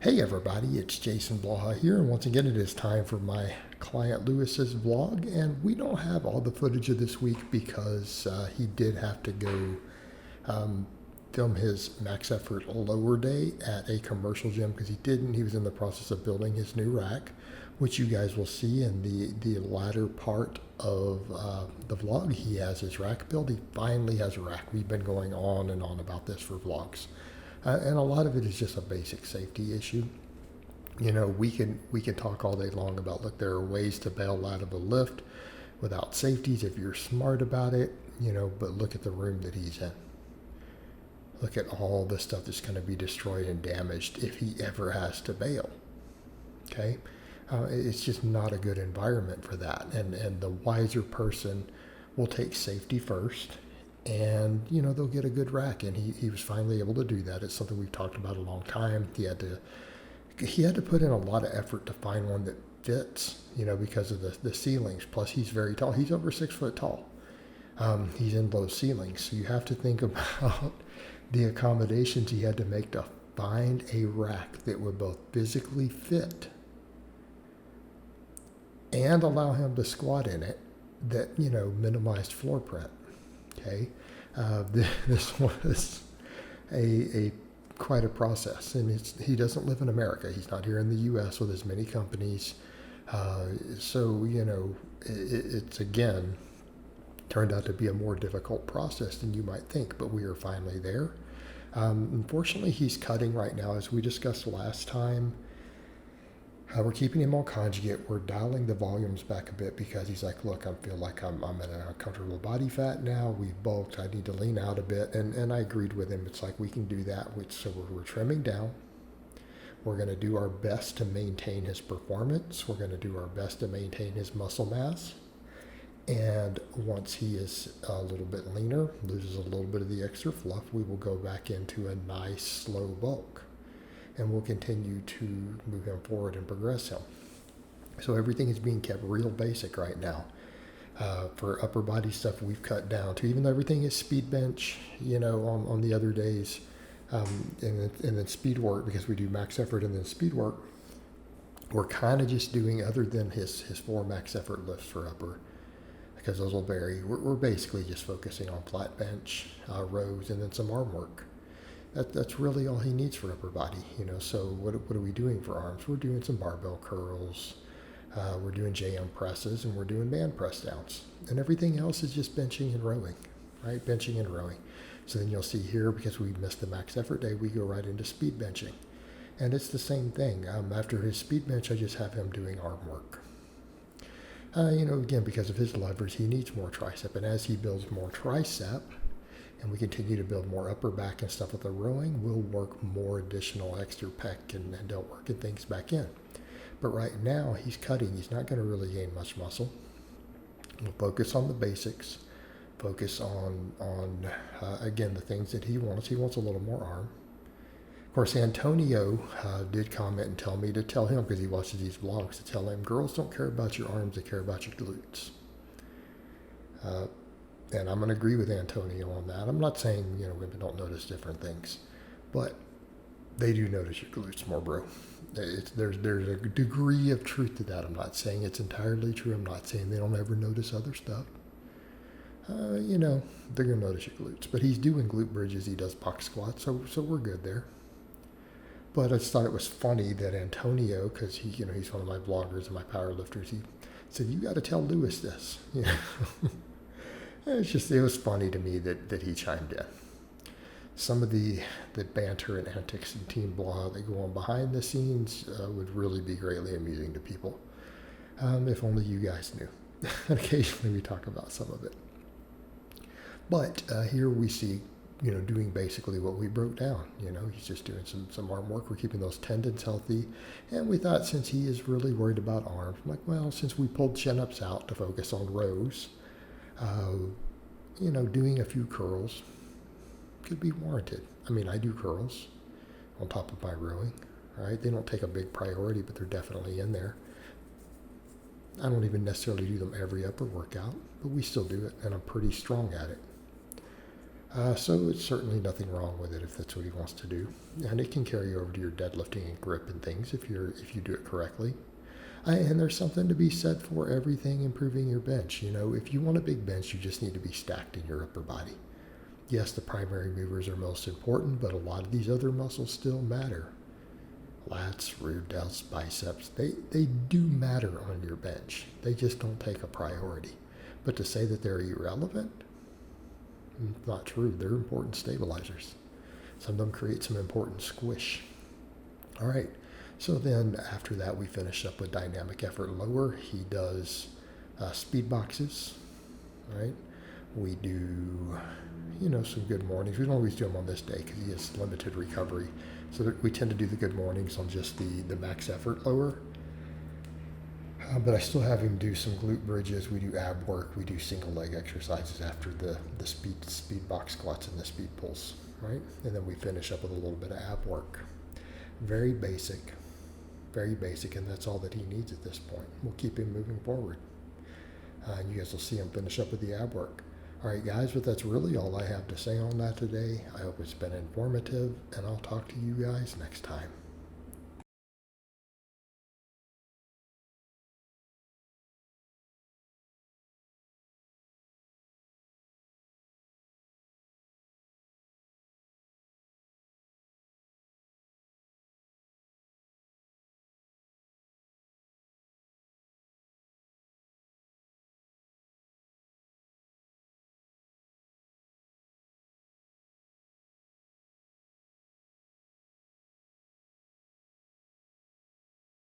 Hey everybody, it's Jason Blaha here, and once again it is time for my client Lewis's vlog, and we don't have all the footage of this week because he did have to go film his max effort lower day at a commercial gym because he was in the process of building his new rack, which you guys will see in the latter part of the vlog. He has his rack built. He finally has a rack. We've been going on and on about this for vlogs. And a lot of it is just a basic safety issue. You know, we can talk all day long about, look, there are ways to bail out of a lift without safeties if you're smart about it, but look at the room that he's in. Look at all the stuff that's going to be destroyed and damaged if he ever has to bail. Okay? It's just not a good environment for that. And the wiser person will take safety first. And they'll get a good rack, and he was finally able to do that. It's something we've talked about a long time. He had to put in a lot of effort to find one that fits, because of the ceilings. Plus, he's very tall. He's over 6 foot tall. He's in low ceilings, so you have to think about the accommodations he had to make to find a rack that would both physically fit and allow him to squat in it that minimized floor print. Okay, this was a quite a process, and he doesn't live in America. He's not here in the U.S. with as many companies, so it's again turned out to be a more difficult process than you might think. But we are finally there. Unfortunately, he's cutting right now, as we discussed last time. We're keeping him on conjugate. We're dialing the volumes back a bit because he's like, look, I feel like I'm at an uncomfortable body fat now. We've bulked. I need to lean out a bit. And I agreed with him. It's like, we can do that. So we're trimming down. We're going to do our best to maintain his performance. We're going to do our best to maintain his muscle mass. And once he is a little bit leaner, loses a little bit of the extra fluff, we will go back into a nice slow bulk. And we'll continue to move him forward and progress him. So everything is being kept real basic right now. For upper body stuff, we've cut down to, even though everything is speed bench, on the other days, and then speed work, because we do max effort and then speed work, we're kind of just doing, other than his 4 max effort lifts for upper, because those will vary. We're basically just focusing on flat bench, rows, and then some arm work. That's really all he needs for upper body, So what are we doing for arms? We're doing some barbell curls, we're doing JM presses, and we're doing band press downs. And everything else is just benching and rowing, right? Benching and rowing. So then you'll see here, because we missed the max effort day, we go right into speed benching. And it's the same thing. After his speed bench, I just have him doing arm work. Again, because of his levers, he needs more tricep. And as he builds more tricep, and we continue to build more upper back and stuff with the rowing, we'll work more additional extra pec and delt work and things back in. But right now, he's cutting. He's not going to really gain much muscle. We'll focus on the basics. Focus on again, the things that he wants. He wants a little more arm. Of course, Antonio did comment and tell me to tell him, because he watches these vlogs, to tell him, girls don't care about your arms, they care about your glutes. And I'm going to agree with Antonio on that. I'm not saying, women don't notice different things, but they do notice your glutes more, bro. There's a degree of truth to that. I'm not saying it's entirely true. I'm not saying they don't ever notice other stuff. They're going to notice your glutes. But he's doing glute bridges. He does box squats, so we're good there. But I just thought it was funny that Antonio, because he's one of my vloggers and my powerlifters, he said, you got to tell Lewis this. It was funny to me that he chimed in. Some of the banter and antics in Team Blaha that go on behind the scenes would really be greatly amusing to people. If only you guys knew. And occasionally we talk about some of it. But here we see, doing basically what we broke down. He's just doing some arm work. We're keeping those tendons healthy. And we thought, since he is really worried about arms, I'm like, well, since we pulled chin-ups out to focus on rows, doing a few curls could be warranted. I mean, I do curls on top of my rowing, right? They don't take a big priority, but they're definitely in there. I don't even necessarily do them every upper workout, but we still do it, and I'm pretty strong at it. So it's certainly nothing wrong with it if that's what he wants to do, and it can carry over to your deadlifting and grip and things if you do it correctly. And there's something to be said for everything improving your bench. You know, if you want a big bench, you just need to be stacked in your upper body. Yes, the primary movers are most important, but a lot of these other muscles still matter. Lats, rear delts, biceps, they do matter on your bench. They just don't take a priority. But to say that they're irrelevant, not true. They're important stabilizers. Some of them create some important squish. All right. So then after that, we finish up with dynamic effort lower. He does speed boxes, right? We do, some good mornings. We don't always do them on this day because he has limited recovery. So we tend to do the good mornings on just the max effort lower. But I still have him do some glute bridges. We do ab work. We do single leg exercises after the speed box squats and the speed pulls, right? And then we finish up with a little bit of ab work. Very basic, and that's all that he needs at this point. We'll keep him moving forward. And you guys will see him finish up with the ab work. All right, guys, but that's really all I have to say on that today. I hope it's been informative, and I'll talk to you guys next time.